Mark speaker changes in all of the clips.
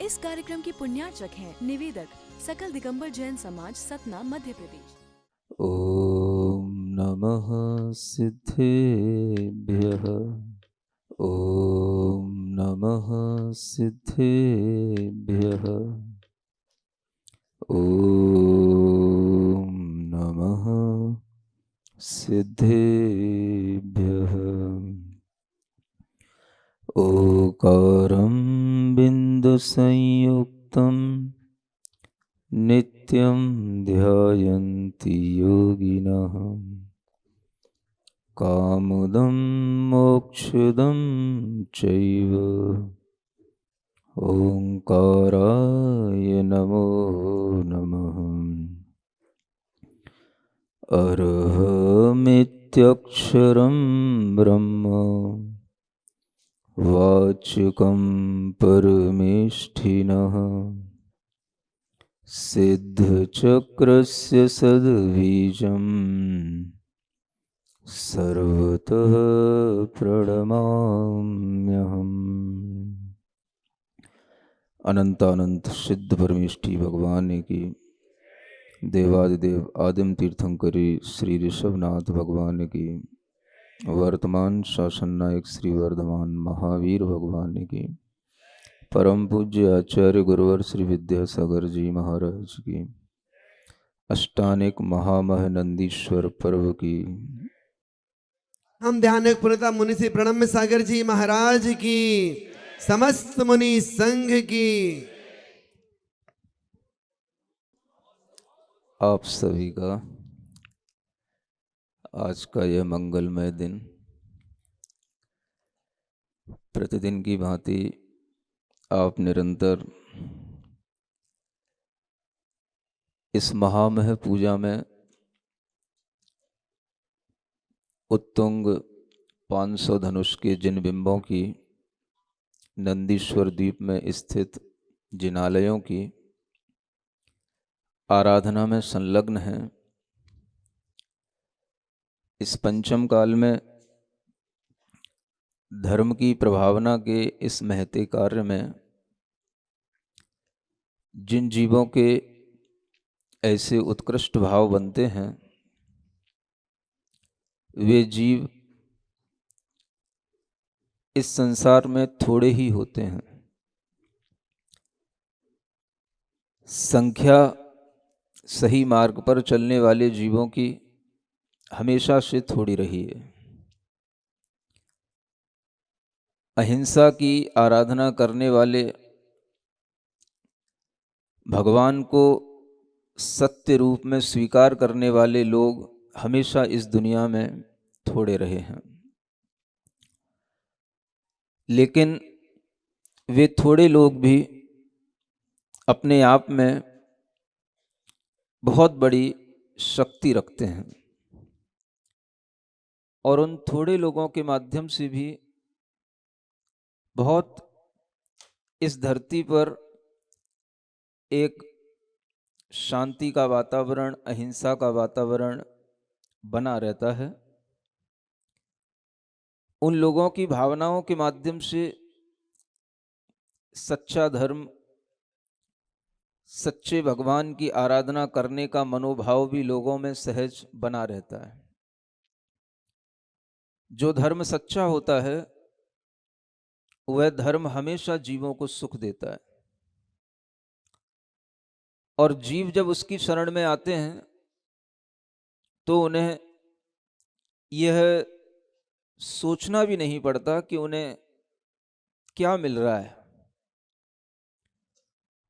Speaker 1: इस कार्यक्रम के पुण्यार्चक हैं निवेदक सकल दिगंबर जैन समाज, सतना, मध्य प्रदेश।
Speaker 2: ओम नमः सिद्धेभ्यः। ओम नमः सिद्धेभ्यः। ओम नमः सिद्धेभ्यः। ओकारं बिन्दुसंयुक्तं नित्यं ध्यायन्ति योगिनः। कामदं मोक्षदं चैव ओंकाराय नमो नमः। अरहमित्यक्षरं ब्रह्म वाचकं परमेष्ठिनः। सिद्धचक्रस्य सद्बीजम् सर्वतः प्रणमाम्यहम्। अनंतानंत सिद्ध परमेष्ठी भगवान की, देवादिदेव आदिम तीर्थंकरी श्री ऋषभनाथ भगवान की, वर्तमान शासन नायक श्री वर्धमान महावीर भगवान की, परम पूज्य आचार्य गुरुवर श्री विद्यासागर जी महाराज की, अष्टानेक महामह नंदीश्वर पर्व की,
Speaker 3: हम ध्यानक पुरता मुनि श्री प्रणम्य सागर जी महाराज की, समस्त मुनि संघ की।
Speaker 2: आप सभी का आज का यह मंगलमय दिन प्रतिदिन की भांति आप निरंतर इस महामह पूजा में उत्तुंग 500 धनुष के जिन बिंबों की, नंदीश्वर द्वीप में स्थित जिनालयों की आराधना में संलग्न हैं। इस पंचम काल में धर्म की प्रभावना के इस महते कार्य में जिन जीवों के ऐसे उत्कृष्ट भाव बनते हैं, वे जीव इस संसार में थोड़े ही होते हैं। संख्या सही मार्ग पर चलने वाले जीवों की हमेशा से थोड़ी रही है। अहिंसा की आराधना करने वाले, भगवान को सत्य रूप में स्वीकार करने वाले लोग हमेशा इस दुनिया में थोड़े रहे हैं। लेकिन वे थोड़े लोग भी अपने आप में बहुत बड़ी शक्ति रखते हैं और उन थोड़े लोगों के माध्यम से भी बहुत इस धरती पर एक शांति का वातावरण, अहिंसा का वातावरण बना रहता है। उन लोगों की भावनाओं के माध्यम से सच्चा धर्म, सच्चे भगवान की आराधना करने का मनोभाव भी लोगों में सहज बना रहता है। जो धर्म सच्चा होता है, वह धर्म हमेशा जीवों को सुख देता है और जीव जब उसकी शरण में आते हैं तो उन्हें यह सोचना भी नहीं पड़ता कि उन्हें क्या मिल रहा है,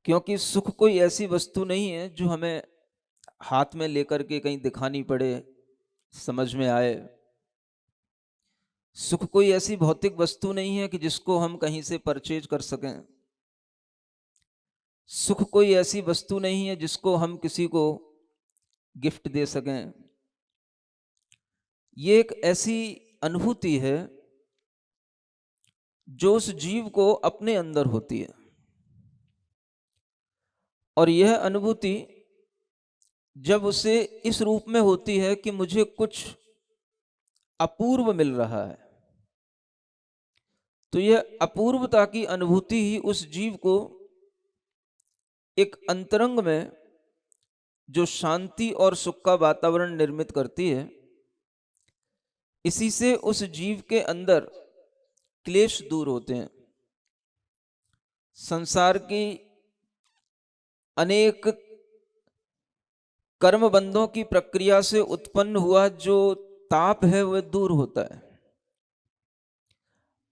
Speaker 2: क्योंकि सुख कोई ऐसी वस्तु नहीं है जो हमें हाथ में लेकर के कहीं दिखानी पड़े, समझ में आए। सुख कोई ऐसी भौतिक वस्तु नहीं है कि जिसको हम कहीं से परचेज कर सकें। सुख कोई ऐसी वस्तु नहीं है जिसको हम किसी को गिफ्ट दे सकें। ये एक ऐसी अनुभूति है जो उस जीव को अपने अंदर होती है और यह अनुभूति जब उसे इस रूप में होती है कि मुझे कुछ अपूर्व मिल रहा है, तो यह अपूर्वता की अनुभूति ही उस जीव को एक अंतरंग में जो शांति और सुख का वातावरण निर्मित करती है, इसी से उस जीव के अंदर क्लेश दूर होते हैं। संसार की अनेक कर्म बंधों की प्रक्रिया से उत्पन्न हुआ जो ताप है वह दूर होता है,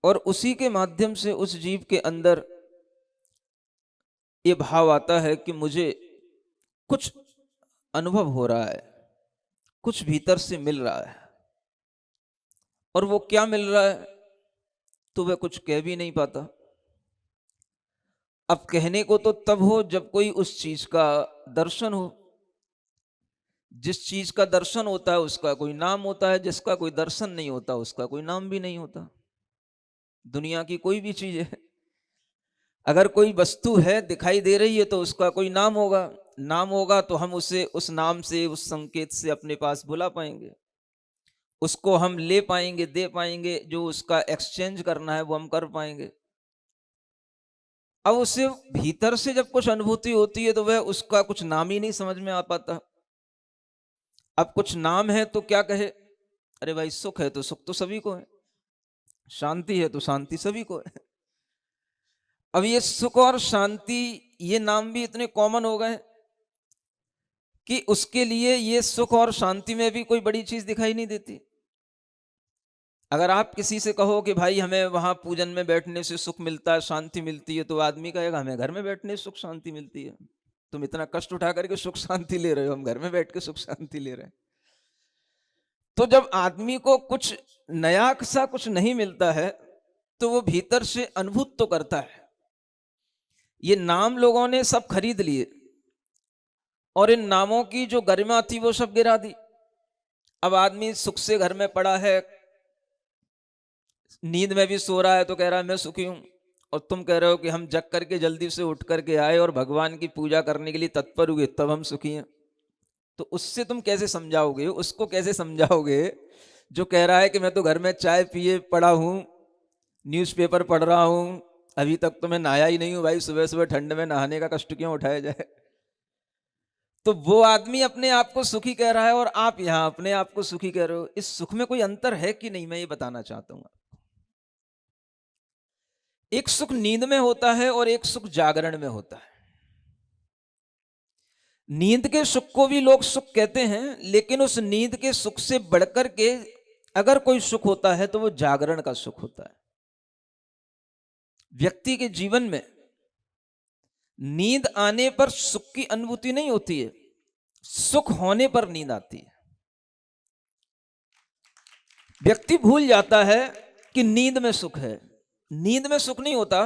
Speaker 2: और उसी के माध्यम से उस जीव के अंदर ये भाव आता है कि मुझे कुछ अनुभव हो रहा है, कुछ भीतर से मिल रहा है। और वो क्या मिल रहा है तो वह कुछ कह भी नहीं पाता। अब कहने को तो तब हो जब कोई उस चीज का दर्शन हो। जिस चीज का दर्शन होता है उसका कोई नाम होता है, जिसका कोई दर्शन नहीं होता उसका कोई नाम भी नहीं होता। दुनिया की कोई भी चीज है, अगर कोई वस्तु है दिखाई दे रही है तो उसका कोई नाम होगा। नाम होगा तो हम उसे उस नाम से, उस संकेत से अपने पास बुला पाएंगे, उसको हम ले पाएंगे, दे पाएंगे, जो उसका एक्सचेंज करना है वो हम कर पाएंगे। अब उसे भीतर से जब कुछ अनुभूति होती है तो वह उसका कुछ नाम ही नहीं समझ में आ पाता। अब कुछ नाम है तो क्या कहे, अरे भाई सुख है तो सुख तो सभी को है, शांति है तो शांति सभी को है। अब ये सुख और शांति ये नाम भी इतने कॉमन हो गए कि उसके लिए ये सुख और शांति में भी कोई बड़ी चीज दिखाई नहीं देती। अगर आप किसी से कहो कि भाई हमें वहां पूजन में बैठने से सुख मिलता है, शांति मिलती है, तो आदमी कहेगा हमें घर में बैठने से सुख शांति मिलती है। तुम इतना कष्ट उठा करके सुख शांति ले रहे हो, हम घर में बैठ के सुख शांति ले रहे हैं। तो जब आदमी को कुछ नया सा कुछ नहीं मिलता है तो वो भीतर से अनुभूत तो करता है। ये नाम लोगों ने सब खरीद लिए और इन नामों की जो गरिमा थी वो सब गिरा दी। अब आदमी सुख से घर में पड़ा है, नींद में भी सो रहा है तो कह रहा है मैं सुखी हूं, और तुम कह रहे हो कि हम जग करके जल्दी से उठ करके आए और भगवान की पूजा करने के लिए तत्पर हुए तब हम सुखी हैं। तो उससे तुम कैसे समझाओगे, उसको कैसे समझाओगे जो कह रहा है कि मैं तो घर में चाय पिए पड़ा हूं, न्यूज़पेपर पढ़ रहा हूं, अभी तक तो मैं नहाया ही नहीं हूं, भाई सुबह सुबह ठंड में नहाने का कष्ट क्यों उठाया जाए। तो वो आदमी अपने आप को सुखी कह रहा है और आप यहां अपने आप को सुखी कह रहे हो। इस सुख में कोई अंतर है कि नहीं, मैं ये बताना चाहता हूं। एक सुख नींद में होता है और एक सुख जागरण में होता है। नींद के सुख को भी लोग सुख कहते हैं, लेकिन उस नींद के सुख से बढ़कर के अगर कोई सुख होता है तो वो जागरण का सुख होता है। व्यक्ति के जीवन में नींद आने पर सुख की अनुभूति नहीं होती है, सुख होने पर नींद आती है। व्यक्ति भूल जाता है कि नींद में सुख है। नींद में सुख नहीं होता।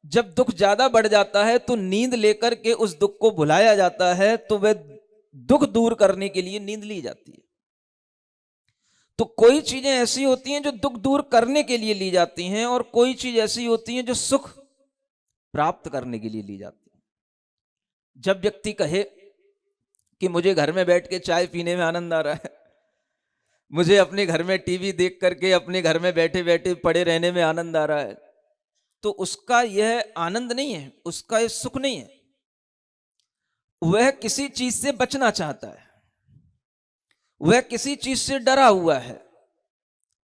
Speaker 2: जब दुख ज्यादा बढ़ जाता है तो नींद लेकर के उस दुख को भुलाया जाता है, तो वह दुख दूर करने के लिए नींद ली जाती है। तो कोई चीजें ऐसी होती हैं जो दुख दूर करने के लिए ली जाती हैं, और कोई चीज ऐसी होती है जो सुख प्राप्त करने के लिए ली जाती है। जब व्यक्ति कहे कि मुझे घर में बैठ के चाय पीने में आनंद आ रहा है, मुझे अपने घर में टीवी देख करके अपने घर में बैठे बैठे पड़े रहने में आनंद आ रहा है, तो उसका यह आनंद नहीं है, उसका यह सुख नहीं है। वह किसी चीज से बचना चाहता है, वह किसी चीज से डरा हुआ है।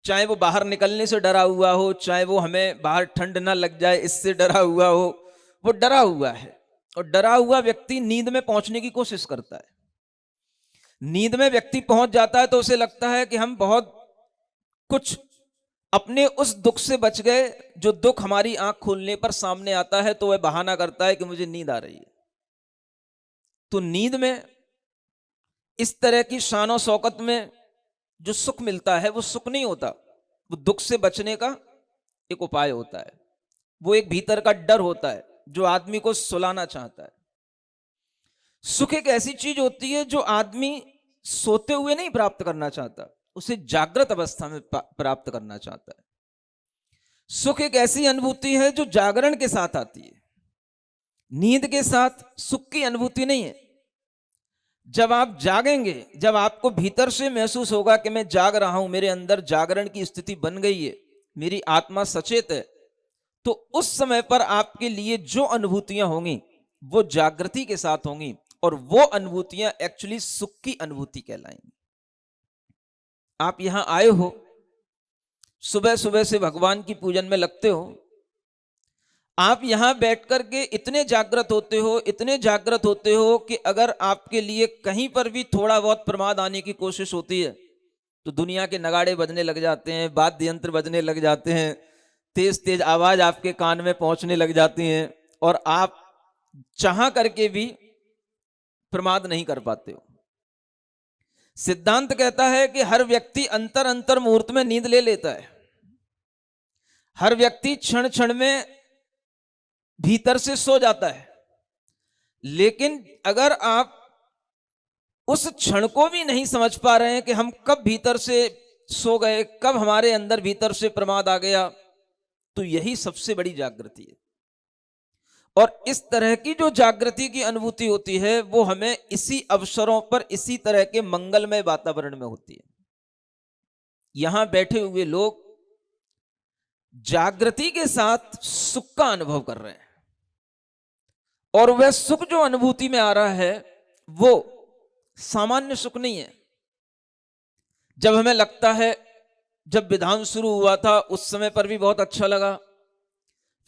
Speaker 2: चाहे वो बाहर निकलने से डरा हुआ हो, चाहे वो हमें बाहर ठंड ना लग जाए इससे डरा हुआ हो, वो डरा हुआ है। और डरा हुआ व्यक्ति नींद में पहुंचने की कोशिश करता है। नींद में व्यक्ति पहुंच जाता है तो उसे लगता है कि हम बहुत कुछ अपने उस दुख से बच गए। जो दुख हमारी आंख खोलने पर सामने आता है तो वह बहाना करता है कि मुझे नींद आ रही है। तो नींद में इस तरह की शान और शौकत में जो सुख मिलता है वो सुख नहीं होता, वो दुख से बचने का एक उपाय होता है। वो एक भीतर का डर होता है जो आदमी को सुलाना चाहता है। सुख एक ऐसी चीज होती है जो आदमी सोते हुए नहीं प्राप्त करना चाहता, उसे जागृत अवस्था में प्राप्त करना चाहता है। सुख एक ऐसी अनुभूति है जो जागरण के साथ आती है, नींद के साथ सुख की अनुभूति नहीं है। जब आप जागेंगे, जब आपको भीतर से महसूस होगा कि मैं जाग रहा हूं, मेरे अंदर जागरण की स्थिति बन गई है, मेरी आत्मा सचेत है, तो उस समय पर आपके लिए जो अनुभूतियां होंगी वो जागृति के साथ होंगी और वो अनुभूतियां एक्चुअली सुख की अनुभूति कहलाएंगी। आप यहां आए हो, सुबह सुबह से भगवान की पूजन में लगते हो, आप यहां बैठ करके इतने जागृत होते हो, इतने जागृत होते हो कि अगर आपके लिए कहीं पर भी थोड़ा बहुत प्रमाद आने की कोशिश होती है तो दुनिया के नगाड़े बजने लग जाते हैं, वाद्य यंत्र बजने लग जाते हैं, तेज तेज आवाज आपके कान में पहुंचने लग जाती है और आप चाह करके भी प्रमाद नहीं कर पाते हो। सिद्धांत कहता है कि हर व्यक्ति अंतर अंतर मुहूर्त में नींद ले लेता है, हर व्यक्ति क्षण क्षण में भीतर से सो जाता है, लेकिन अगर आप उस क्षण को भी नहीं समझ पा रहे हैं कि हम कब भीतर से सो गए, कब हमारे अंदर भीतर से प्रमाद आ गया, तो यही सबसे बड़ी जागृति है। और इस तरह की जो जागृति की अनुभूति होती है वो हमें इसी अवसरों पर, इसी तरह के मंगलमय वातावरण में होती है। यहां बैठे हुए लोग जागृति के साथ सुख का अनुभव कर रहे हैं और वह सुख जो अनुभूति में आ रहा है वो सामान्य सुख नहीं है। जब हमें लगता है, जब विधान शुरू हुआ था उस समय पर भी बहुत अच्छा लगा,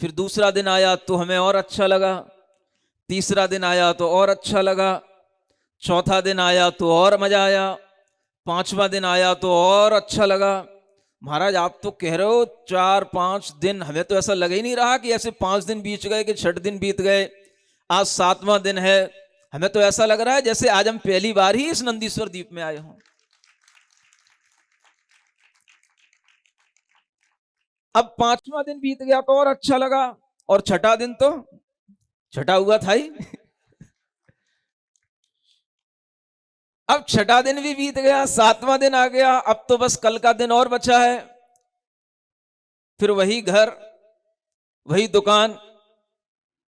Speaker 2: फिर दूसरा दिन आया तो हमें और अच्छा लगा, तीसरा दिन आया तो और अच्छा लगा, चौथा दिन आया तो और मजा आया, पांचवा दिन आया तो और अच्छा लगा। महाराज आप तो कह रहे हो 4-5 दिन, हमें तो ऐसा लग ही नहीं रहा कि ऐसे 5 दिन बीत गए कि 6 दिन बीत गए, आज 7वां दिन है, हमें तो ऐसा लग रहा है जैसे आज हम पहली बार ही इस नंदीश्वर द्वीप में आए हों। अब 5वां दिन बीत गया तो और अच्छा लगा, और छठा दिन तो छठा हुआ था ही अब छठा दिन भी बीत गया, 7वां दिन आ गया, अब तो बस कल का दिन और बचा है। फिर वही घर, वही दुकान,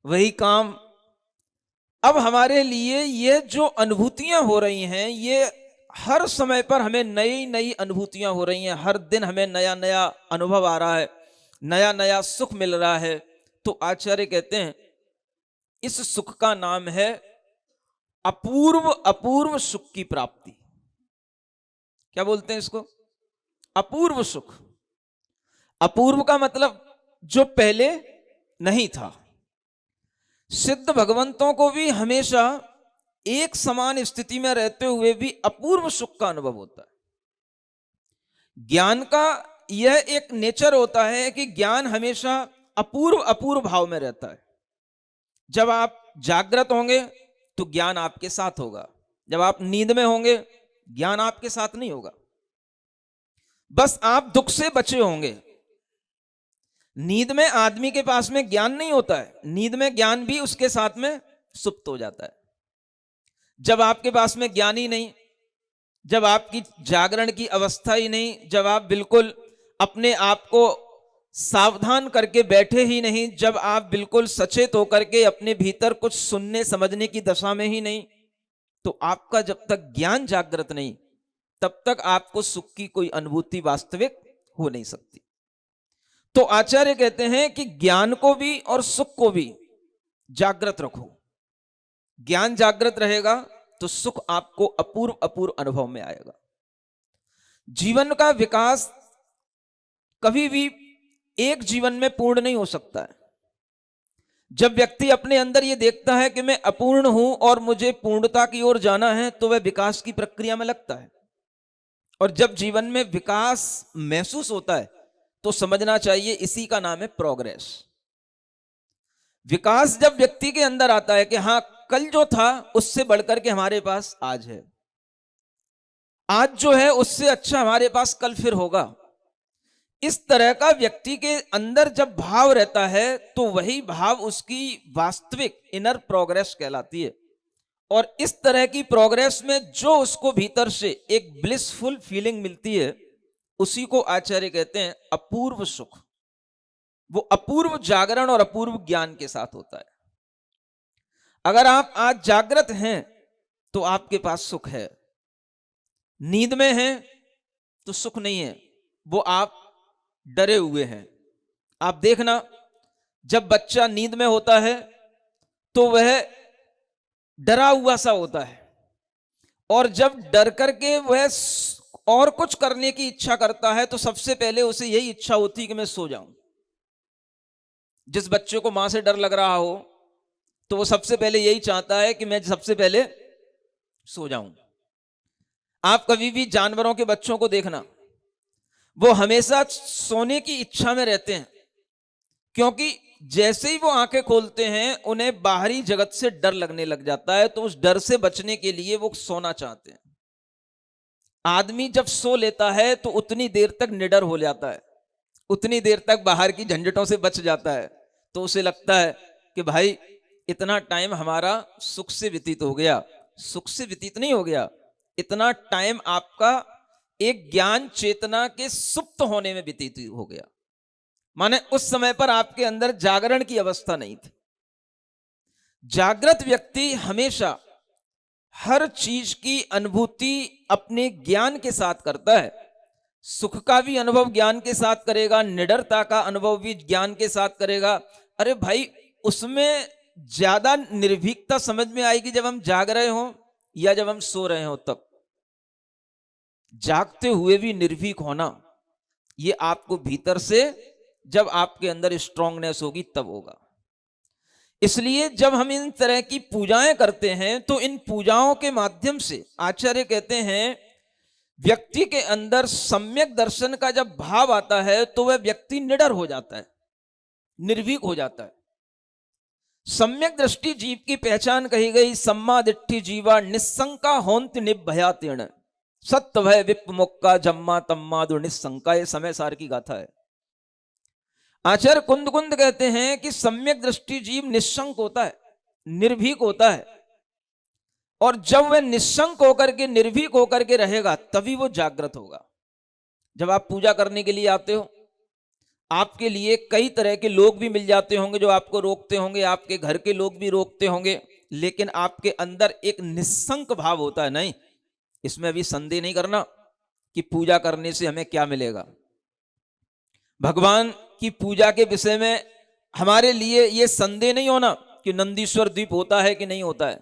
Speaker 2: वही काम। अब हमारे लिए ये जो अनुभूतियां हो रही हैं, ये हर समय पर हमें नई नई अनुभूतियां हो रही हैं, हर दिन हमें नया नया अनुभव आ रहा है, नया नया सुख मिल रहा है। तो आचार्य कहते हैं इस सुख का नाम है अपूर्व अपूर्व सुख की प्राप्ति। क्या बोलते हैं इसको? अपूर्व सुख। अपूर्व का मतलब जो पहले नहीं था। सिद्ध भगवंतों को भी हमेशा एक समान स्थिति में रहते हुए भी अपूर्व सुख का अनुभव होता है। ज्ञान का यह एक नेचर होता है कि ज्ञान हमेशा अपूर्व अपूर्व भाव में रहता है। जब आप जागृत होंगे तो ज्ञान आपके साथ होगा, जब आप नींद में होंगे ज्ञान आपके साथ नहीं होगा। बस आप दुख से बचे होंगे। नींद में आदमी के पास में ज्ञान नहीं होता है, नींद में ज्ञान भी उसके साथ में सुप्त हो जाता है। जब आपके पास में ज्ञान ही नहीं, जब आपकी जागरण की अवस्था ही नहीं, जब आप बिल्कुल अपने आप को सावधान करके बैठे ही नहीं, जब आप बिल्कुल सचेत होकर के अपने भीतर कुछ सुनने समझने की दशा में ही नहीं, तो आपका जब तक ज्ञान जागृत नहीं तब तक आपको सुख की कोई अनुभूति वास्तविक हो नहीं सकती। तो आचार्य कहते हैं कि ज्ञान को भी और सुख को भी जागृत रखो। ज्ञान जागृत रहेगा तो सुख आपको अपूर्व अपूर्व अनुभव में आएगा। जीवन का विकास कभी भी एक जीवन में पूर्ण नहीं हो सकता है। जब व्यक्ति अपने अंदर यह देखता है कि मैं अपूर्ण हूं और मुझे पूर्णता की ओर जाना है, तो वह विकास की प्रक्रिया में लगता है। और जब जीवन में विकास महसूस होता है तो समझना चाहिए इसी का नाम है प्रोग्रेस। विकास जब व्यक्ति के अंदर आता है कि हां, कल जो था उससे बढ़कर के हमारे पास आज है, आज जो है उससे अच्छा हमारे पास कल फिर होगा, इस तरह का व्यक्ति के अंदर जब भाव रहता है तो वही भाव उसकी वास्तविक इनर प्रोग्रेस कहलाती है। और इस तरह की प्रोग्रेस में जो उसको भीतर से एक ब्लिसफुल फीलिंग मिलती है, उसी को आचार्य कहते हैं अपूर्व सुख। वो अपूर्व जागरण और अपूर्व ज्ञान के साथ होता है। अगर आप आज जागृत हैं तो आपके पास सुख है, नींद में हैं तो सुख नहीं है, वो आप डरे हुए हैं। आप देखना, जब बच्चा नींद में होता है तो वह डरा हुआ सा होता है, और जब डर करके वह और कुछ करने की इच्छा करता है तो सबसे पहले उसे यही इच्छा होती है कि मैं सो जाऊं। जिस बच्चे को मां से डर लग रहा हो तो वो सबसे पहले यही चाहता है कि मैं सबसे पहले सो जाऊं। आप कभी भी जानवरों के बच्चों को देखना, वो हमेशा सोने की इच्छा में रहते हैं, क्योंकि जैसे ही वो आंखें खोलते हैं उन्हें बाहरी जगत से डर लगने लग जाता है, तो उस डर से बचने के लिए वो सोना चाहते हैं। आदमी जब सो लेता है तो उतनी देर तक निडर हो जाता है, उतनी देर तक बाहर की झंझटों से बच जाता है, तो उसे लगता है कि भाई इतना टाइम हमारा सुख से व्यतीत हो गया। सुख से व्यतीत नहीं हो गया, इतना टाइम आपका एक ज्ञान चेतना के सुप्त होने में व्यतीत हो गया। माने उस समय पर आपके अंदर जागरण की अवस्था नहीं थी। जागृत व्यक्ति हमेशा हर चीज की अनुभूति अपने ज्ञान के साथ करता है। सुख का भी अनुभव ज्ञान के साथ करेगा, निडरता का अनुभव भी ज्ञान के साथ करेगा। अरे भाई, उसमें ज्यादा निर्भीकता समझ में आएगी जब हम जाग रहे हो या जब हम सो रहे हो। तब जागते हुए भी निर्भीक होना, ये आपको भीतर से जब आपके अंदर स्ट्रांगनेस होगी तब होगा। इसलिए जब हम इन तरह की पूजाएं करते हैं तो इन पूजाओं के माध्यम से आचार्य कहते हैं व्यक्ति के अंदर सम्यक दर्शन का जब भाव आता है तो वह व्यक्ति निडर हो जाता है, निर्भीक हो जाता है। सम्यक दृष्टि जीव की पहचान कही गई, सम्मा दिट्ठि जीवा निस्संका होंत निभयातीर्ण सत्य भय विप्मुक्का जम्मा तम्मा दु निस्संका। ये समय सार की गाथा है। आचार्य कुंद कहते हैं कि सम्यक दृष्टि जीव निस्संक होता है, निर्भीक होता है, और जब वह निस्संक होकर के निर्भीक होकर के रहेगा तभी वो जागृत होगा। जब आप पूजा करने के लिए आते हो, आपके लिए कई तरह के लोग भी मिल जाते होंगे जो आपको रोकते होंगे, आपके घर के लोग भी रोकते होंगे, लेकिन आपके अंदर एक निस्संक भाव होता है। नहीं, इसमें अभी संदेह नहीं करना कि पूजा करने से हमें क्या मिलेगा। भगवान की पूजा के विषय में हमारे लिए यह संदेह नहीं होना कि नंदीश्वर द्वीप होता है कि नहीं होता है।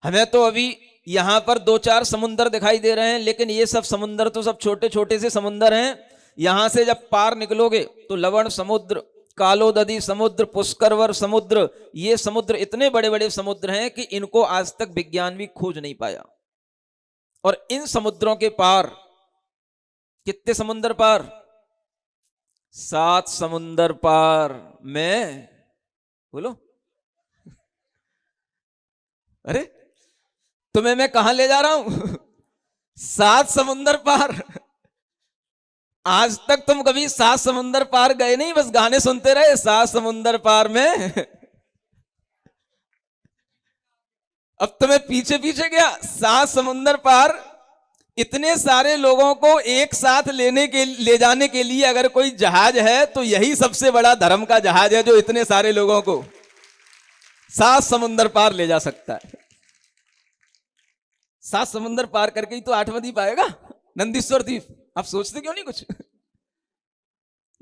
Speaker 2: हमें तो अभी यहां पर 2-4 समुंदर दिखाई दे रहे हैं, लेकिन ये सब समुंदर तो सब छोटे छोटे से समुंदर हैं। यहां से जब पार निकलोगे तो लवण समुद्र, कालोदधी समुद्र, पुष्करवर समुद्र, ये समुद्र इतने बड़े बड़े समुद्र हैं कि इनको आज तक विज्ञान भी खोज नहीं पाया। और इन समुद्रों के पार कितने समुद्र पार? 7 समुद्र पार में, बोलो अरे तुम्हें मैं कहां ले जा रहा हूं? 7 समुद्र पार। आज तक तुम कभी 7 समुद्र पार गए नहीं, बस गाने सुनते रहे 7 समुद्र पार में। अब तुम्हें पीछे पीछे गया 7 समुद्र पार। इतने सारे लोगों को एक साथ ले जाने के लिए अगर कोई जहाज है तो यही सबसे बड़ा धर्म का जहाज है, जो इतने सारे लोगों को 7 समुद्र पार ले जा सकता है। 7 समुद्र पार करके ही तो 8वां द्वीप आएगा, नंदीश्वर द्वीप। आप सोचते क्यों नहीं कुछ?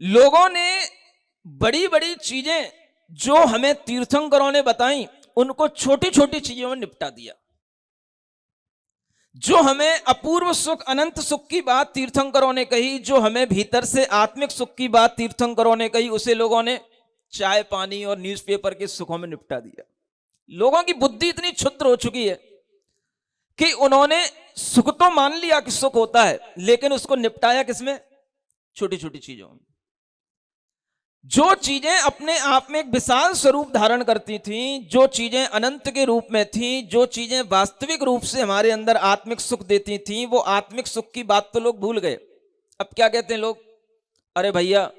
Speaker 2: लोगों ने बड़ी बड़ी चीजें जो हमें तीर्थंकरों ने बताई, उनको छोटी छोटी चीजों में निपटा दिया। जो हमें अपूर्व सुख, अनंत सुख की बात तीर्थंकरों ने कही, जो हमें भीतर से आत्मिक सुख की बात तीर्थंकरों ने कही, उसे लोगों ने चाय पानी और न्यूज़पेपर के सुखों में निपटा दिया। लोगों की बुद्धि इतनी क्षुद्र हो चुकी है कि उन्होंने सुख तो मान लिया कि सुख होता है, लेकिन उसको निपटाया किसमें? छोटी छोटी चीजों में। जो चीजें अपने आप में एक विशाल स्वरूप धारण करती थीं, जो चीजें अनंत के रूप में थीं, जो चीजें वास्तविक रूप से हमारे अंदर आत्मिक सुख देती थीं, वो आत्मिक सुख की बात तो लोग भूल गए। अब क्या कहते हैं लोग? अरे भैया,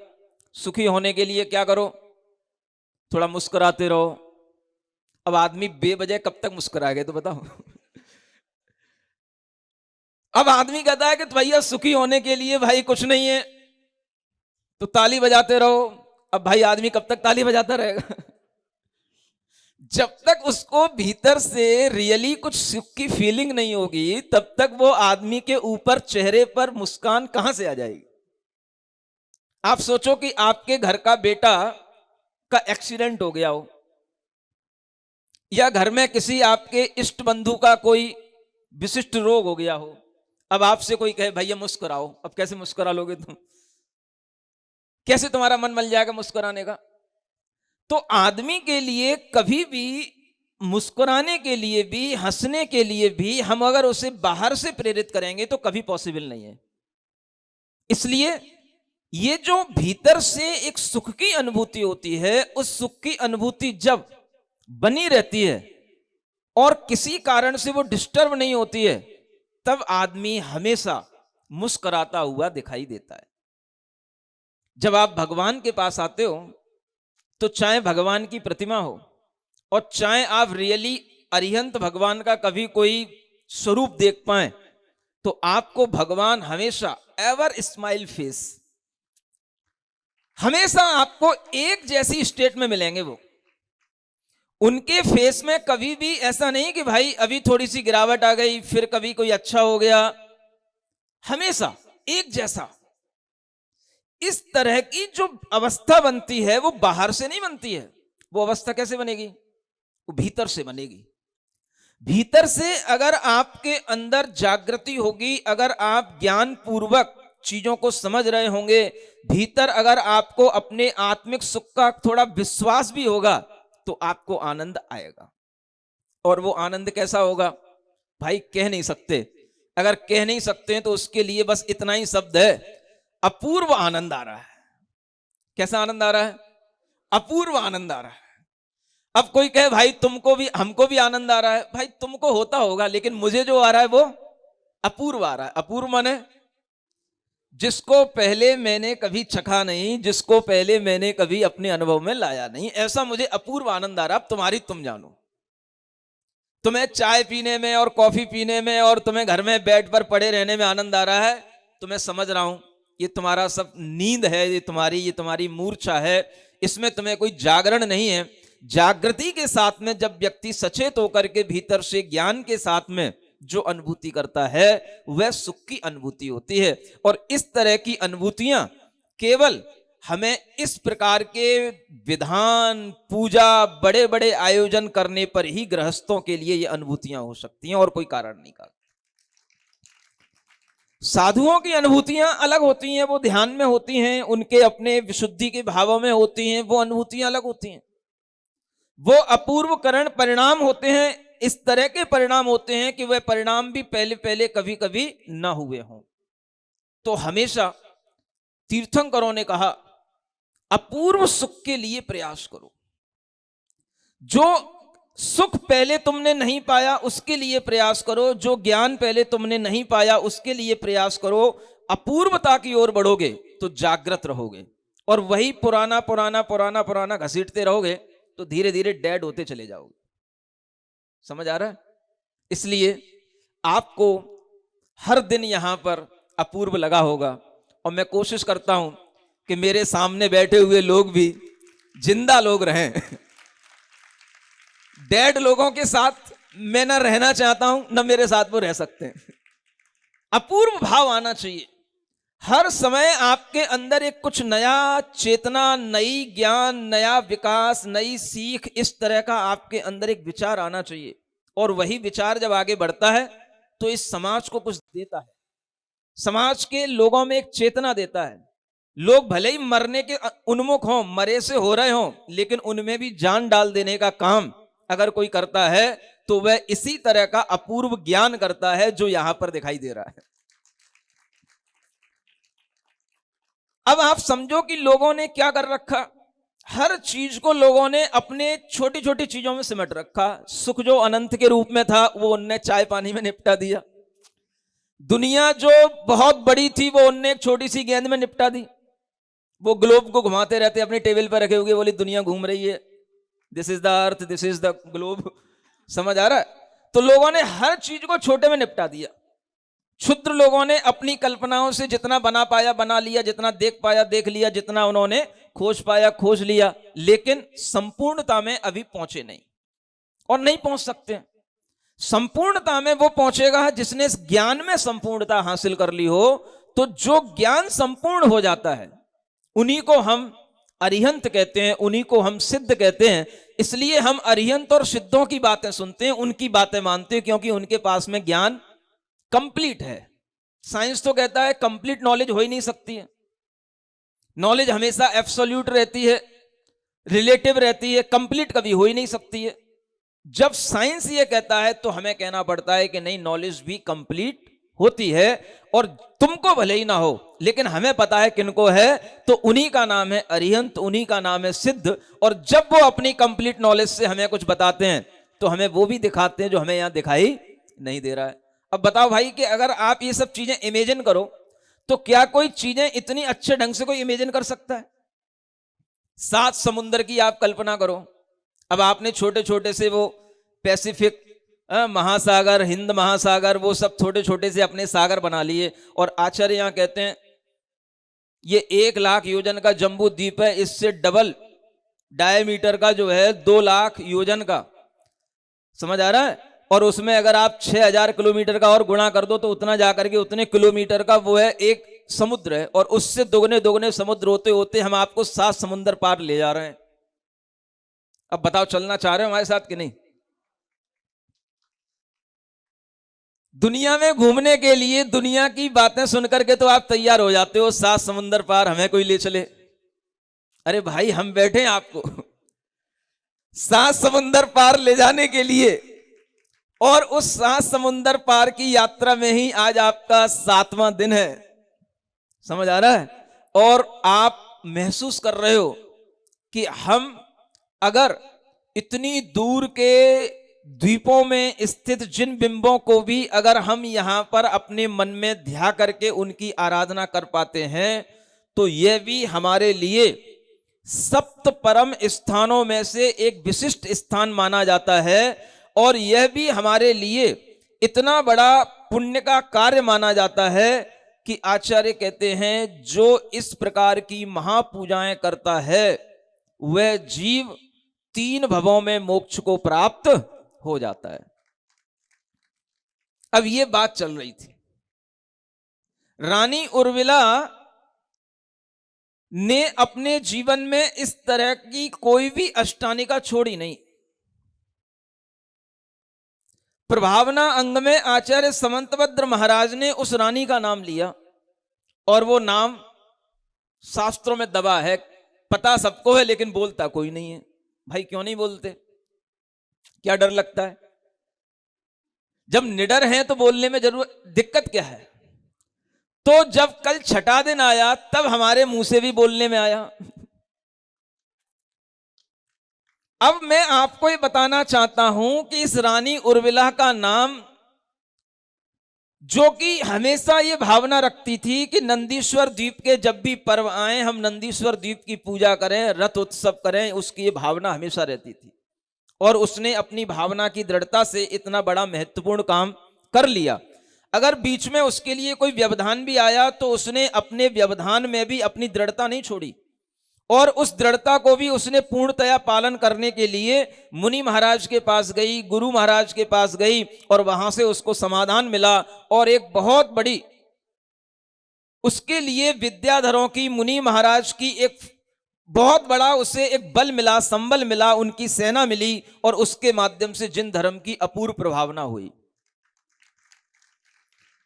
Speaker 2: सुखी होने के लिए क्या करो? थोड़ा मुस्कुराते रहो। अब आदमी बेवजह कब तक मुस्कुराएगा तो बताओ? अब आदमी कहता है कि भैया सुखी होने के लिए भाई कुछ नहीं है, तो ताली बजाते रहो। अब भाई आदमी कब तक ताली बजाता रहेगा? जब तक उसको भीतर से रियली कुछ सुख की फीलिंग नहीं होगी, तब तक वो आदमी के ऊपर चेहरे पर मुस्कान कहां से आ जाएगी? आप सोचो कि आपके घर का बेटा का एक्सीडेंट हो गया हो, या घर में किसी आपके इष्ट बंधु का कोई विशिष्ट रोग हो गया हो, अब आपसे कोई कहे भैया मुस्कुराओ, अब कैसे मुस्कुरा लोगे तुम? कैसे तुम्हारा मन मिल जाएगा मुस्कुराने का? तो आदमी के लिए कभी भी मुस्कुराने के लिए भी, हंसने के लिए भी हम अगर उसे बाहर से प्रेरित करेंगे तो कभी पॉसिबल नहीं है। इसलिए ये जो भीतर से एक सुख की अनुभूति होती है, उस सुख की अनुभूति जब बनी रहती है और किसी कारण से वो डिस्टर्ब नहीं होती है, तब आदमी हमेशा मुस्कुराता हुआ दिखाई देता है। जब आप भगवान के पास आते हो तो चाहे भगवान की प्रतिमा हो और चाहे आप रियली अरिहंत भगवान का कभी कोई स्वरूप देख पाए, तो आपको भगवान हमेशा एवर स्माइल फेस, हमेशा आपको एक जैसी स्टेट में मिलेंगे। वो उनके फेस में कभी भी ऐसा नहीं कि भाई अभी थोड़ी सी गिरावट आ गई, फिर कभी कोई अच्छा हो गया, हमेशा एक जैसा। इस तरह की जो अवस्था बनती है वो बाहर से नहीं बनती है। वो अवस्था कैसे बनेगी? वो भीतर से बनेगी। भीतर से अगर आपके अंदर जागृति होगी, अगर आप ज्ञान पूर्वक चीजों को समझ रहे होंगे, भीतर अगर आपको अपने आत्मिक सुख का थोड़ा विश्वास भी होगा, तो आपको आनंद आएगा। और वो आनंद कैसा होगा भाई, कह नहीं सकते। अगर कह नहीं सकते हैं तो उसके लिए बस इतना ही शब्द है, अपूर्व आनंद आ रहा है। कैसा आनंद आ रहा है? अपूर्व आनंद आ रहा है। अब कोई कहे भाई तुमको भी, हमको भी आनंद आ रहा है, भाई तुमको होता होगा, लेकिन मुझे जो आ रहा है वो अपूर्व आ रहा है। अपूर्व माने जिसको पहले मैंने कभी चखा नहीं, जिसको पहले मैंने कभी अपने अनुभव में लाया नहीं, ऐसा मुझे अपूर्व आनंद आ रहा। अब तुम्हारी तुम जानो। तुम्हें चाय पीने में और कॉफी पीने में और तुम्हें घर में बेड पर पड़े रहने में आनंद आ रहा है, तो मैं समझ रहा हूं ये तुम्हारा सब नींद है, ये तुम्हारी मूर्छा है, इसमें तुम्हें कोई जागरण नहीं है। जागृति के साथ में जब व्यक्ति सचेत होकर के भीतर से ज्ञान के साथ में जो अनुभूति करता है वह सुख की अनुभूति होती है। और इस तरह की अनुभूतियां केवल हमें इस प्रकार के विधान, पूजा, बड़े बड़े आयोजन करने पर ही गृहस्थों के लिए ये अनुभूतियां हो सकती हैं, और कोई कारण नहीं का। साधुओं की अनुभूतियां अलग होती हैं, वो ध्यान में होती हैं, उनके अपने विशुद्धि के भावों में होती हैं, वो अनुभूतियां अलग होती हैं। वो अपूर्व करण परिणाम होते हैं, इस तरह के परिणाम होते हैं कि वह परिणाम भी पहले पहले कभी कभी ना हुए हों। तो हमेशा तीर्थंकरों ने कहा अपूर्व सुख के लिए प्रयास करो। जो सुख पहले तुमने नहीं पाया उसके लिए प्रयास करो, जो ज्ञान पहले तुमने नहीं पाया उसके लिए प्रयास करो। अपूर्वता की ओर बढ़ोगे तो जागृत रहोगे, और वही पुराना पुराना पुराना पुराना घसीटते रहोगे तो धीरे धीरे डेड होते चले जाओगे। समझ आ रहा है? इसलिए आपको हर दिन यहां पर अपूर्व लगा होगा, और मैं कोशिश करता हूं कि मेरे सामने बैठे हुए लोग भी जिंदा लोग रहें। डेड लोगों के साथ मैं ना रहना चाहता हूं, ना मेरे साथ वो रह सकते हैं। अपूर्व भाव आना चाहिए हर समय आपके अंदर। एक कुछ नया चेतना, नई ज्ञान, नया विकास, नई सीख, इस तरह का आपके अंदर एक विचार आना चाहिए। और वही विचार जब आगे बढ़ता है तो इस समाज को कुछ देता है, समाज के लोगों में एक चेतना देता है। लोग भले ही मरने के उन्मुख हों, मरे से हो रहे हों, लेकिन उनमें भी जान डाल देने का काम अगर कोई करता है तो वह इसी तरह का अपूर्व ज्ञान करता है जो यहां पर दिखाई दे रहा है। अब आप समझो कि लोगों ने क्या कर रखा, हर चीज को लोगों ने अपने छोटी छोटी चीजों में सिमट रखा। सुख जो अनंत के रूप में था वो उनने चाय पानी में निपटा दिया। दुनिया जो बहुत बड़ी थी वो उनने एक छोटी सी गेंद में निपटा दी। वो ग्लोब को घुमाते रहते अपनी टेबल पर रखे हुए, बोली दुनिया घूम रही है, this is the earth, this is the globe. समझ आ रहा है? तो लोगों ने हर चीज को छोटे में निपटा दिया। क्षुद्र लोगों ने अपनी कल्पनाओं से जितना बना पाया बना लिया, जितना देख पाया देख लिया, जितना उन्होंने खोज पाया खोज लिया, लेकिन संपूर्णता में अभी पहुंचे नहीं और नहीं पहुंच सकते। संपूर्णता में वो पहुंचेगा जिसने इस ज्ञान में संपूर्णता हासिल कर ली हो। तो जो ज्ञान संपूर्ण हो जाता है उन्हीं को हम अरिहंत कहते हैं, उन्हीं को हम सिद्ध कहते हैं। इसलिए हम अरिहंत और सिद्धों की बातें सुनते हैं, उनकी बातें मानते हैं, क्योंकि उनके पास में ज्ञान कंप्लीट है। साइंस तो कहता है कंप्लीट नॉलेज हो ही नहीं सकती है, नॉलेज हमेशा एब्सोल्यूट रहती है, रिलेटिव रहती है, कंप्लीट कभी हो ही नहीं सकती है। जब साइंस ये कहता है तो हमें कहना पड़ता है कि नहीं, नॉलेज भी कंप्लीट होती है, और तुमको भले ही ना हो लेकिन हमें पता है किनको है, तो उन्हीं का नाम है अरिहंत, उन्हीं का नाम है सिद्ध। और जब वो अपनी कंप्लीट नॉलेज से हमें कुछ बताते हैं तो हमें वो भी दिखाते हैं जो हमें यहां दिखाई नहीं दे रहा है। अब बताओ भाई कि अगर आप ये सब चीजें इमेजिन करो तो क्या कोई चीजें इतनी अच्छे ढंग से कोई इमेजिन कर सकता है? 7 समुंदर की आप कल्पना करो। अब आपने छोटे छोटे से वो पैसिफिक महासागर, हिंद महासागर, वो सब छोटे छोटे से अपने सागर बना लिए, और आचार्य यहां कहते हैं ये 1 लाख योजन का जम्बू द्वीप है, इससे डबल डायमीटर का जो है 2 लाख योजन का, समझ आ रहा है? और उसमें अगर आप 6000 किलोमीटर का और गुणा कर दो तो उतना जाकर के उतने किलोमीटर का वो है एक समुद्र है, और उससे दोगुने दोगुने समुद्र होते होते हम आपको 7 समुद्र पार ले जा रहे हैं। अब बताओ चलना चाह रहे हो हमारे साथ कि नहीं? दुनिया में घूमने के लिए दुनिया की बातें सुनकर के तो आप तैयार हो जाते हो, 7 समुद्र पार हमें कोई ले चले। अरे भाई हम बैठे हैं आपको 7 समुद्र पार ले जाने के लिए, और उस 7 समुद्र पार की यात्रा में ही आज आपका 7वां दिन है, समझ आ रहा है? और आप महसूस कर रहे हो कि हम अगर इतनी दूर के द्वीपों में स्थित जिन बिंबों को भी अगर हम यहां पर अपने मन में ध्यान करके उनकी आराधना कर पाते हैं तो यह भी हमारे लिए 7 परम स्थानों में से एक विशिष्ट स्थान माना जाता है, और यह भी हमारे लिए इतना बड़ा पुण्य का कार्य माना जाता है कि आचार्य कहते हैं जो इस प्रकार की महापूजाएं करता है वह जीव 3 भवों में मोक्ष को प्राप्त हो जाता है। अब यह बात चल रही थी, रानी उर्मिला ने अपने जीवन में इस तरह की कोई भी अष्टानिका छोड़ी नहीं। प्रभावना अंग में आचार्य समंतभद्र महाराज ने उस रानी का नाम लिया, और वो नाम शास्त्रों में दबा है, पता सबको है लेकिन बोलता कोई नहीं है। भाई क्यों नहीं बोलते? क्या डर लगता है? जब निडर हैं तो बोलने में जरूर दिक्कत क्या है? तो जब कल छठा दिन आया तब हमारे मुंह से भी बोलने में आया। अब मैं आपको ये बताना चाहता हूं कि इस रानी उर्मिला का नाम, जो कि हमेशा ये भावना रखती थी कि नंदीश्वर द्वीप के जब भी पर्व आए हम नंदीश्वर द्वीप की पूजा करें, रथ उत्सव करें, उसकी ये भावना हमेशा रहती थी, और उसने अपनी भावना की दृढ़ता से इतना बड़ा महत्वपूर्ण काम कर लिया। अगर बीच में उसके लिए कोई व्यवधान भी आया तो उसने अपने व्यवधान में भी अपनी दृढ़ता नहीं छोड़ी, और उस दृढ़ता को भी उसने पूर्णतया पालन करने के लिए मुनि महाराज के पास गई, गुरु महाराज के पास गई, और वहां से उसको समाधान मिला, और एक बहुत बड़ी उसके लिए विद्याधरों की, मुनि महाराज की एक बहुत बड़ा उसे एक बल मिला, संबल मिला, उनकी सेना मिली, और उसके माध्यम से जिन धर्म की अपूर्व प्रभावना हुई।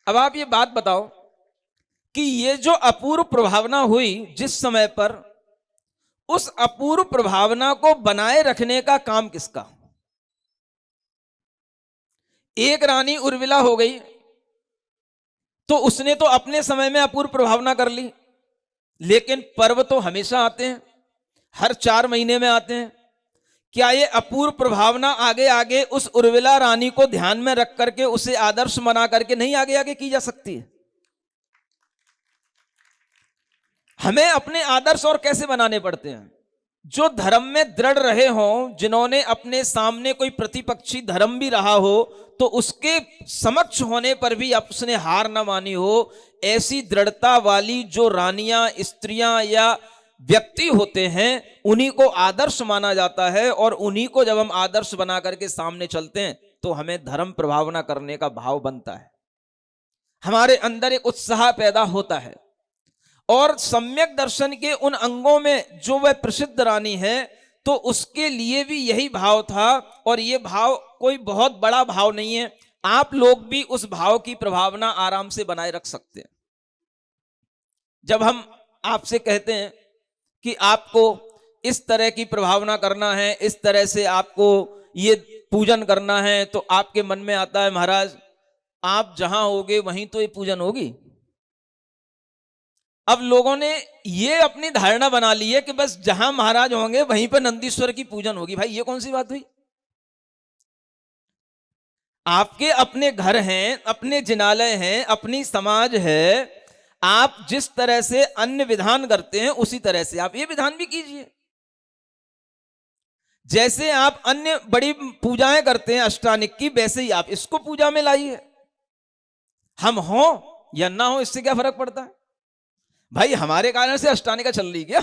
Speaker 2: अब आप ये बात बताओ कि ये जो अपूर्व प्रभावना हुई जिस समय पर, उस अपूर्व प्रभावना को बनाए रखने का काम किसका? एक रानी उर्मिला हो गई तो उसने तो अपने समय में अपूर्व प्रभावना कर ली, लेकिन पर्व तो हमेशा आते हैं, हर 4 महीने में आते हैं। क्या ये अपूर्व प्रभावना आगे आगे उस उर्मिला रानी को ध्यान में रख करके उसे आदर्श बना करके नहीं आगे आगे की जा सकती है? हमें अपने आदर्श और कैसे बनाने पड़ते हैं? जो धर्म में दृढ़ रहे हों, जिन्होंने अपने सामने कोई प्रतिपक्षी धर्म भी रहा हो तो उसके समक्ष होने पर भी उसने हार न मानी हो, ऐसी दृढ़ता वाली जो रानियां, स्त्रियां या व्यक्ति होते हैं उन्हीं को आदर्श माना जाता है, और उन्हीं को जब हम आदर्श बना करके सामने चलते हैं तो हमें धर्म प्रभावना करने का भाव बनता है, हमारे अंदर एक उत्साह पैदा होता है। और सम्यक दर्शन के उन अंगों में जो वह प्रसिद्ध रानी है, तो उसके लिए भी यही भाव था। और ये भाव कोई बहुत बड़ा भाव नहीं है, आप लोग भी उस भाव की प्रभावना आराम से बनाए रख सकते हैं। जब हम आपसे कहते हैं कि आपको इस तरह की प्रभावना करना है, इस तरह से आपको ये पूजन करना है, तो आपके मन में आता है महाराज आप जहां होगे वहीं तो ये पूजन होगी। अब लोगों ने ये अपनी धारणा बना ली है कि बस जहां महाराज होंगे वहीं पर नंदीश्वर की पूजन होगी। भाई ये कौन सी बात हुई? आपके अपने घर हैं, अपने जिनालय हैं, अपनी समाज है, आप जिस तरह से अन्य विधान करते हैं उसी तरह से आप ये विधान भी कीजिए। जैसे आप अन्य बड़ी पूजाएं करते हैं अष्टानिक की, वैसे ही आप इसको पूजा में लाइए। हम हो या ना हो इससे क्या फर्क पड़ता है? भाई हमारे कारण से अष्टानिका चल रही क्या?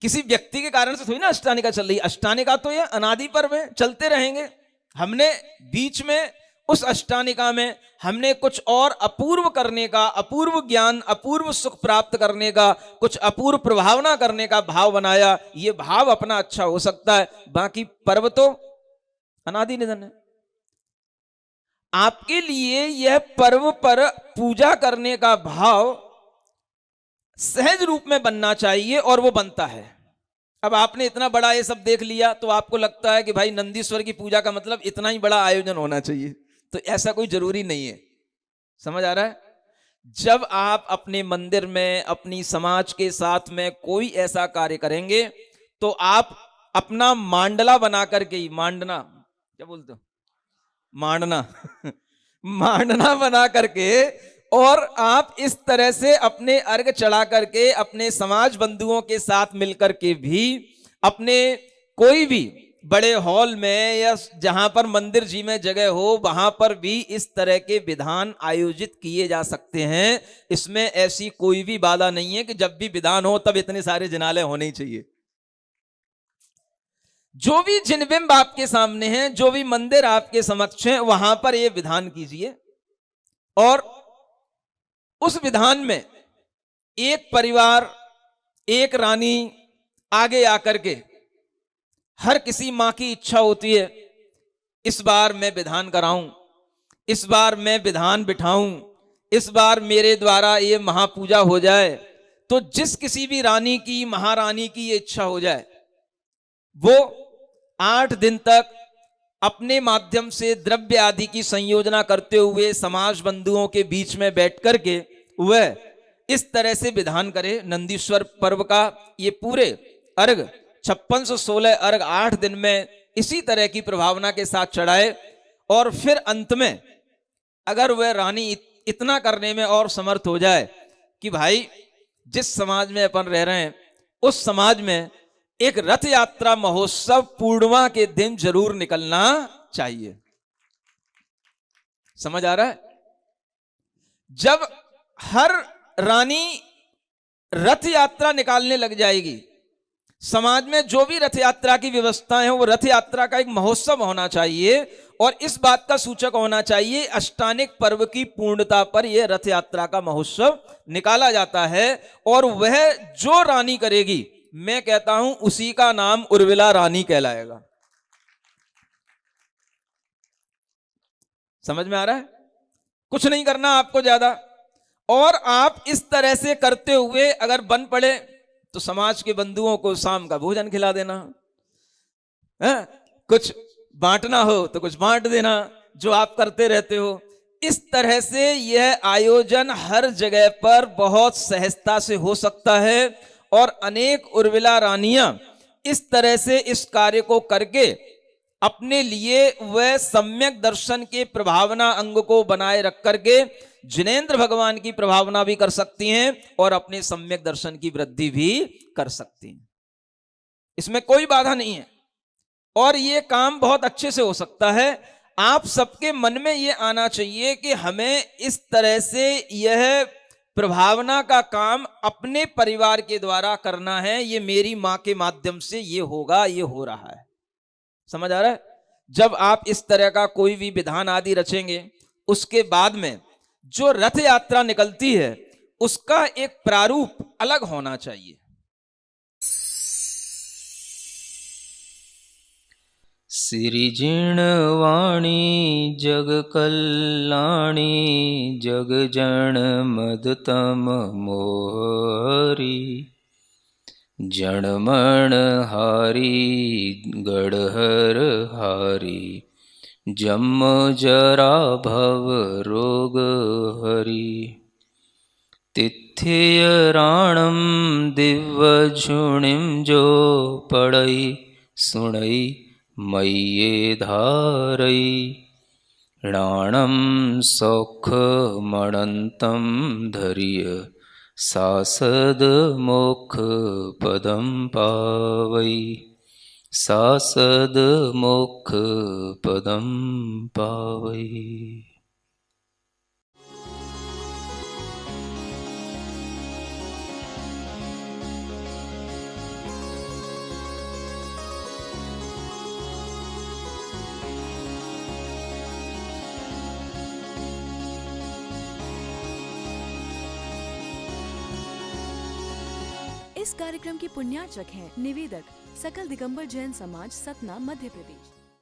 Speaker 2: किसी व्यक्ति के कारण से थोड़ी ना अष्टानिका चल रही। अष्टानिका तो ये अनादि पर्व है, चलते रहेंगे। हमने बीच में उस अष्टानिका में हमने कुछ और अपूर्व करने का, अपूर्व ज्ञान, अपूर्व सुख प्राप्त करने का, कुछ अपूर्व प्रभावना करने का भाव बनाया। ये भाव अपना अच्छा हो सकता है, बाकी पर्व तो अनादि निधन है। आपके लिए यह पर्व पर पूजा करने का भाव सहज रूप में बनना चाहिए और वो बनता है। अब आपने इतना बड़ा ये सब देख लिया तो आपको लगता है कि भाई नंदीश्वर की पूजा का मतलब इतना ही बड़ा आयोजन होना चाहिए, तो ऐसा कोई जरूरी नहीं है। समझ आ रहा है? जब आप अपने मंदिर में, अपनी समाज के साथ में कोई ऐसा कार्य करेंगे तो आप अपना मांडला बना करके ही, मांडना क्या बोलते हो, मांडना मांडना बना करके, और आप इस तरह से अपने अर्घ चढ़ा करके अपने समाज बंधुओं के साथ मिलकर के भी अपने कोई भी बड़े हॉल में या जहां पर मंदिर जी में जगह हो वहां पर भी इस तरह के विधान आयोजित किए जा सकते हैं। इसमें ऐसी कोई भी बाधा नहीं है कि जब भी विधान हो तब इतने सारे जिनालय होने ही चाहिए। जो भी जिनबिंब आपके सामने हैं, जो भी मंदिर आपके समक्ष हैं, वहां पर यह विधान कीजिए। और उस विधान में एक परिवार, एक रानी आगे आकर के, हर किसी मां की इच्छा होती है इस बार मैं विधान कराऊं, इस बार मैं विधान बिठाऊं, इस बार मेरे द्वारा ये महापूजा हो जाए। तो जिस किसी भी रानी की, महारानी की ये इच्छा हो जाए, वो 8 दिन तक अपने माध्यम से द्रव्य आदि की संयोजना करते हुए समाज बंधुओं के बीच में बैठ करके वह इस तरह से विधान करे। नंदीश्वर पर्व का ये पूरे अर्घ 5616 अर्घ 8 दिन में इसी तरह की प्रभावना के साथ चढ़ाए। और फिर अंत में अगर वह रानी इतना करने में और समर्थ हो जाए कि भाई जिस समाज में अपन रह रहे हैं उस समाज में एक रथ यात्रा महोत्सव पूर्णिमा के दिन जरूर निकलना चाहिए। समझ आ रहा है? जब हर रानी रथ यात्रा निकालने लग जाएगी, समाज में जो भी रथ यात्रा की व्यवस्थाएं हैं वो रथ यात्रा का एक महोत्सव होना चाहिए। और इस बात का सूचक होना चाहिए अष्टानिक पर्व की पूर्णता पर यह रथ यात्रा का महोत्सव निकाला जाता है। और वह जो रानी करेगी, मैं कहता हूं उसी का नाम उर्विला रानी कहलाएगा। समझ में आ रहा है? कुछ नहीं करना आपको ज्यादा। और आप इस तरह से करते हुए अगर बन पड़े तो समाज के बंधुओं को शाम का भोजन खिला देना है? कुछ बांटना हो तो कुछ बांट देना, जो आप करते रहते हो। इस तरह से यह आयोजन हर जगह पर बहुत सहजता से हो सकता है। और अनेक उर्विला रानियां इस तरह से इस कार्य को करके अपने लिए वह सम्यक दर्शन के प्रभावना अंग को बनाए रख करके जिनेंद्र भगवान की प्रभावना भी कर सकती हैं और अपने सम्यक दर्शन की वृद्धि भी कर सकती हैं। इसमें कोई बाधा नहीं है और ये काम बहुत अच्छे से हो सकता है। आप सबके मन में ये आना चाहिए कि हमें इस तरह से यह प्रभावना का काम अपने परिवार के द्वारा करना है। ये मेरी मां के माध्यम से ये होगा, ये हो रहा है। समझ आ रहा है? जब आप इस तरह का कोई भी विधान आदि रचेंगे, उसके बाद में जो रथ यात्रा निकलती है उसका एक प्रारूप अलग होना चाहिए।
Speaker 4: सिरिजिणवाणी जग कल्याणी जग जन मदतम मोहरी जणमण हारी गढ़हर हारी जम जरा भव रोग हरि तिथ्य राणम दिव्य झुणिम जो पड़ई सुणई मय्ये धारई राणम सौख मणंतम धर्य सासद मोक्ष पदम पावई सासद मोक्ष पदम पावई।
Speaker 1: इस कार्यक्रम के पुण्यार्चक हैं निवेदक सकल दिगंबर जैन समाज सतना मध्य प्रदेश।